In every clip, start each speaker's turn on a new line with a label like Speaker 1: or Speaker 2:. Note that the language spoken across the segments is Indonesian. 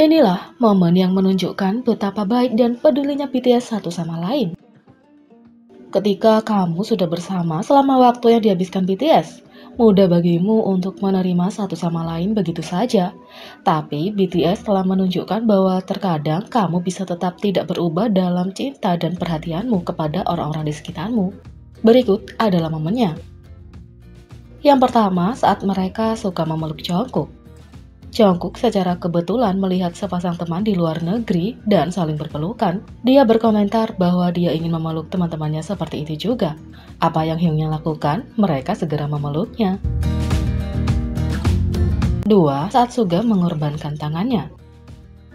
Speaker 1: Inilah momen yang menunjukkan betapa baik dan pedulinya BTS satu sama lain. Ketika kamu sudah bersama selama waktu yang dihabiskan BTS, mudah bagimu untuk menerima satu sama lain begitu saja. Tapi BTS telah menunjukkan bahwa terkadang kamu bisa tetap tidak berubah dalam cinta dan perhatianmu kepada orang-orang di sekitarmu. Berikut adalah momennya. Yang pertama, saat mereka suka memeluk Jungkook. Jungkook secara kebetulan melihat sepasang teman di luar negeri dan saling berpelukan. Dia berkomentar bahwa dia ingin memeluk teman-temannya seperti itu juga. Apa yang Hyungnya lakukan? Mereka segera memeluknya. 2. Saat Suga mengorbankan tangannya.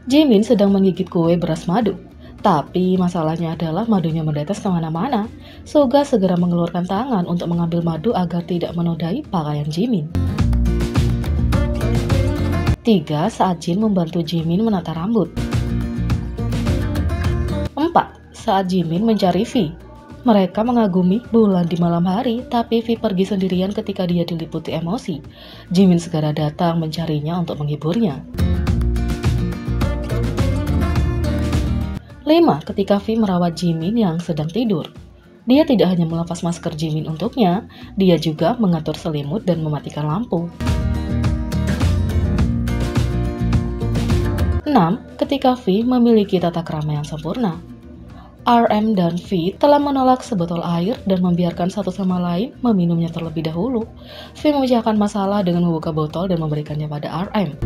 Speaker 1: Jimin sedang menggigit kue beras madu. Tapi masalahnya adalah madunya menetes kemana-mana. Suga segera mengeluarkan tangan untuk mengambil madu agar tidak menodai pakaian Jimin. 3. Saat Jin membantu Jimin menata rambut. 4. Saat Jimin mencari V. Mereka mengagumi bulan di malam hari, tapi V pergi sendirian ketika dia diliputi emosi. Jimin segera datang mencarinya untuk menghiburnya. 5. Ketika V merawat Jimin yang sedang tidur. Dia tidak hanya melepas masker Jimin untuknya, dia juga mengatur selimut dan mematikan lampu. 6. Ketika V memiliki tata krama yang sempurna. RM dan V telah menolak sebotol air dan membiarkan satu sama lain meminumnya terlebih dahulu. V memecahkan masalah dengan membuka botol dan memberikannya pada RM.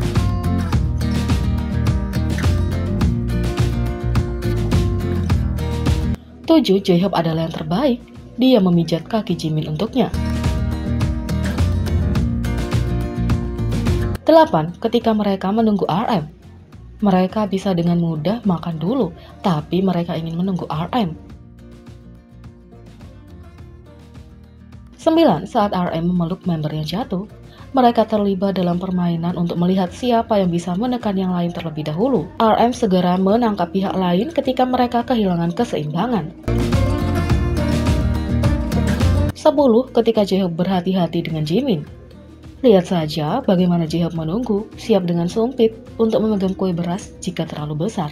Speaker 1: 7. J-Hope adalah yang terbaik. Dia memijat kaki Jimin untuknya. 8. Ketika mereka menunggu RM. Mereka bisa dengan mudah makan dulu, tapi mereka ingin menunggu RM. 9. Saat RM memeluk member yang jatuh, mereka terlibat dalam permainan untuk melihat siapa yang bisa menekan yang lain terlebih dahulu. RM segera menangkap pihak lain ketika mereka kehilangan keseimbangan. 10. Ketika J-Hope berhati-hati dengan Jimin. Lihat saja bagaimana J-Hope menunggu, siap dengan sumpit untuk memegang kue beras jika terlalu besar.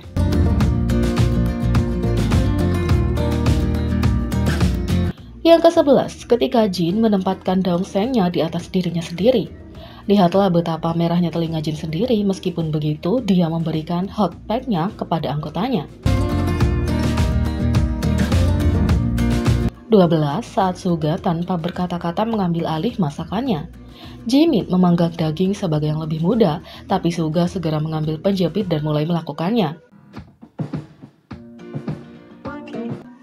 Speaker 1: Yang ke-11, ketika Jin menempatkan daun sengnya di atas dirinya sendiri. Lihatlah betapa merahnya telinga Jin sendiri, meskipun begitu dia memberikan hot pack-nya kepada anggotanya. 12. Saat Suga tanpa berkata-kata mengambil alih masakannya. Jimin memanggang daging sebagai yang lebih muda, tapi Suga segera mengambil penjepit dan mulai melakukannya.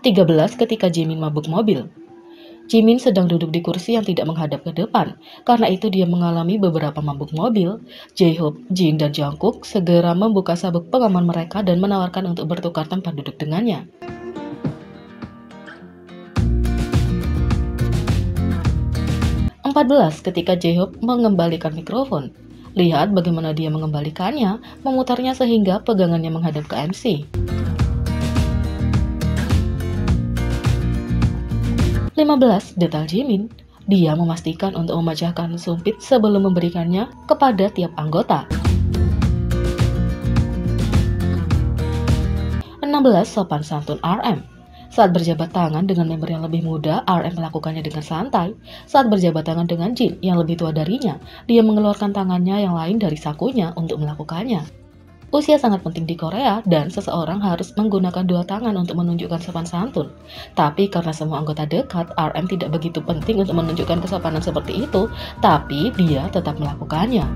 Speaker 1: 13. Ketika Jimin mabuk mobil. Jimin sedang duduk di kursi yang tidak menghadap ke depan. Karena itu dia mengalami beberapa mabuk mobil. J-Hope, Jin, dan Jungkook segera membuka sabuk pengaman mereka dan menawarkan untuk bertukar tempat duduk dengannya. 14. Ketika J-Hope mengembalikan mikrofon. Lihat bagaimana dia mengembalikannya, memutarnya sehingga pegangannya menghadap ke MC. 15. Detail Jimin. Dia memastikan untuk memecahkan sumpit sebelum memberikannya kepada tiap anggota. 16. Sopan santun RM. Saat berjabat tangan dengan member yang lebih muda, RM melakukannya dengan santai. Saat berjabat tangan dengan Jin yang lebih tua darinya, dia mengeluarkan tangannya yang lain dari sakunya untuk melakukannya. Usia sangat penting di Korea dan seseorang harus menggunakan dua tangan untuk menunjukkan sopan santun. Tapi karena semua anggota dekat, RM tidak begitu penting untuk menunjukkan kesopanan seperti itu, tapi dia tetap melakukannya.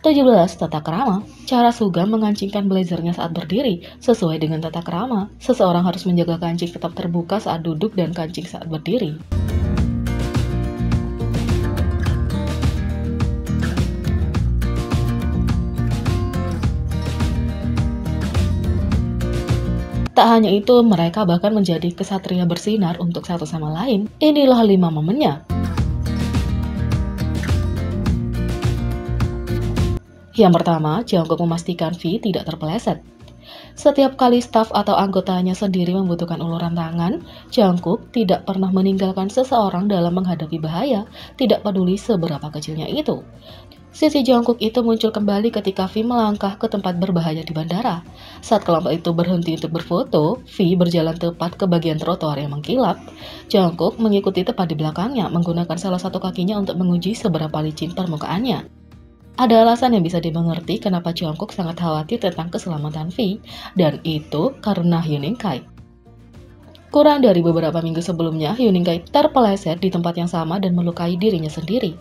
Speaker 1: 17. Tata krama. Cara Suga mengancingkan blazernya saat berdiri. Sesuai dengan tata krama, seseorang harus menjaga kancing tetap terbuka saat duduk dan kancing saat berdiri. Tak hanya itu, mereka bahkan menjadi kesatria bersinar untuk satu sama lain. Inilah 5 momennya. Yang pertama, Jungkook memastikan V tidak terpeleset. Setiap kali staf atau anggotanya sendiri membutuhkan uluran tangan, Jungkook tidak pernah meninggalkan seseorang dalam menghadapi bahaya, tidak peduli seberapa kecilnya itu. Sisi Jungkook itu muncul kembali ketika V melangkah ke tempat berbahaya di bandara. Saat kelompok itu berhenti untuk berfoto, V berjalan tepat ke bagian trotoar yang mengkilap. Jungkook mengikuti tepat di belakangnya, menggunakan salah satu kakinya untuk menguji seberapa licin permukaannya. Ada alasan yang bisa dimengerti kenapa Jungkook sangat khawatir tentang keselamatan V, dan itu karena Hyuning-kai. Kurang dari beberapa minggu sebelumnya, Hyuning-kai terpeleset di tempat yang sama dan melukai dirinya sendiri.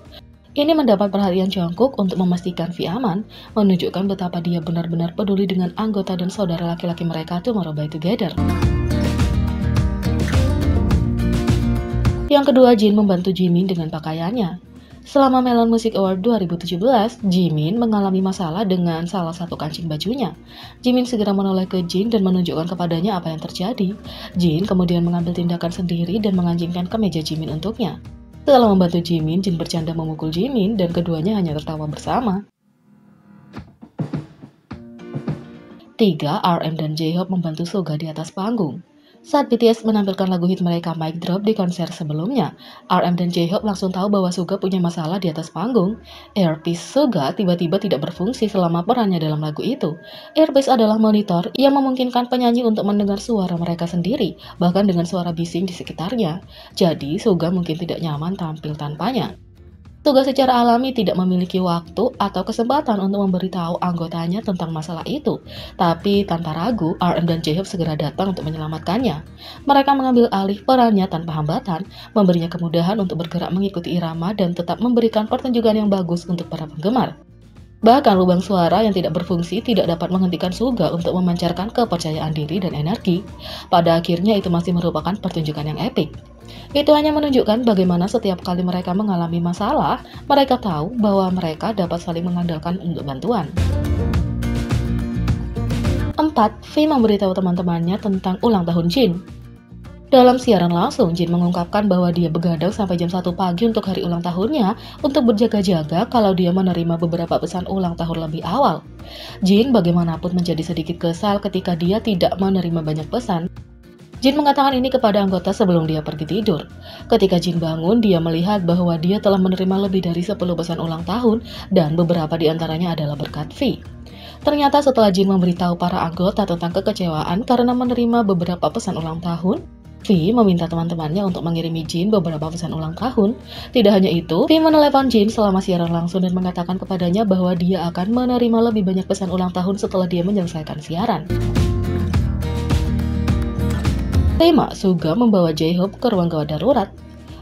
Speaker 1: Ini mendapat perhatian Jungkook untuk memastikan V aman, menunjukkan betapa dia benar-benar peduli dengan anggota dan saudara laki-laki mereka Tomorrow by Together. Yang kedua, Jin membantu Jimin dengan pakaiannya. Selama Melon Music Award 2017, Jimin mengalami masalah dengan salah satu kancing bajunya. Jimin segera menoleh ke Jin dan menunjukkan kepadanya apa yang terjadi. Jin kemudian mengambil tindakan sendiri dan menganjingkan kemeja Jimin untuknya. Setelah membantu Jimin, Jin bercanda memukul Jimin dan keduanya hanya tertawa bersama. 3. RM dan J-Hope membantu Suga di atas panggung. Saat BTS menampilkan lagu hit mereka Mic Drop di konser sebelumnya, RM dan J-Hope langsung tahu bahwa Suga punya masalah di atas panggung. Earpiece Suga tiba-tiba tidak berfungsi selama perannya dalam lagu itu. Earpiece adalah monitor yang memungkinkan penyanyi untuk mendengar suara mereka sendiri, bahkan dengan suara bising di sekitarnya. Jadi, Suga mungkin tidak nyaman tampil tanpanya. Suga secara alami tidak memiliki waktu atau kesempatan untuk memberitahu anggotanya tentang masalah itu. Tapi tanpa ragu, RM dan J-Hope segera datang untuk menyelamatkannya. Mereka mengambil alih perannya tanpa hambatan, memberinya kemudahan untuk bergerak mengikuti irama dan tetap memberikan pertunjukan yang bagus untuk para penggemar. Bahkan lubang suara yang tidak berfungsi tidak dapat menghentikan Suga untuk memancarkan kepercayaan diri dan energi. Pada akhirnya itu masih merupakan pertunjukan yang epik. Itu hanya menunjukkan bagaimana setiap kali mereka mengalami masalah, mereka tahu bahwa mereka dapat saling mengandalkan untuk bantuan. 4. V memberitahu teman-temannya tentang ulang tahun Jin. Dalam siaran langsung, Jin mengungkapkan bahwa dia begadang sampai jam 1 pagi untuk hari ulang tahunnya untuk berjaga-jaga kalau dia menerima beberapa pesan ulang tahun lebih awal. Jin bagaimanapun menjadi sedikit kesal ketika dia tidak menerima banyak pesan. Jin mengatakan ini kepada anggota sebelum dia pergi tidur. Ketika Jin bangun, dia melihat bahwa dia telah menerima lebih dari 10 pesan ulang tahun dan beberapa di antaranya adalah berkat V. Ternyata setelah Jin memberitahu para anggota tentang kekecewaan karena menerima beberapa pesan ulang tahun, V meminta teman-temannya untuk mengirimi Jin beberapa pesan ulang tahun. Tidak hanya itu, V menelepon Jin selama siaran langsung dan mengatakan kepadanya bahwa dia akan menerima lebih banyak pesan ulang tahun setelah dia menyelesaikan siaran. 5. Suga membawa J-Hope ke ruang gawat darurat.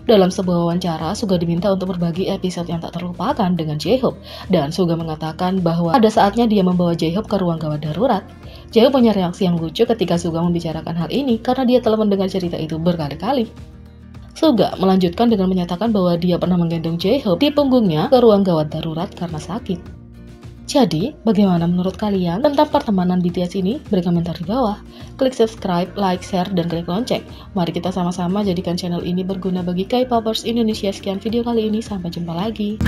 Speaker 1: Dalam sebuah wawancara, Suga diminta untuk berbagi episode yang tak terlupakan dengan J-Hope, dan Suga mengatakan bahwa ada saatnya dia membawa J-Hope ke ruang gawat darurat. J-Hope punya reaksi yang lucu ketika Suga membicarakan hal ini karena dia telah mendengar cerita itu berkali-kali. Suga melanjutkan dengan menyatakan bahwa dia pernah menggendong J-Hope di punggungnya ke ruang gawat darurat karena sakit. Jadi, bagaimana menurut kalian tentang pertemanan BTS ini? Beri komentar di bawah. Klik subscribe, like, share, dan klik lonceng. Mari kita sama-sama jadikan channel ini berguna bagi K-popers Indonesia. Sekian video kali ini, sampai jumpa lagi.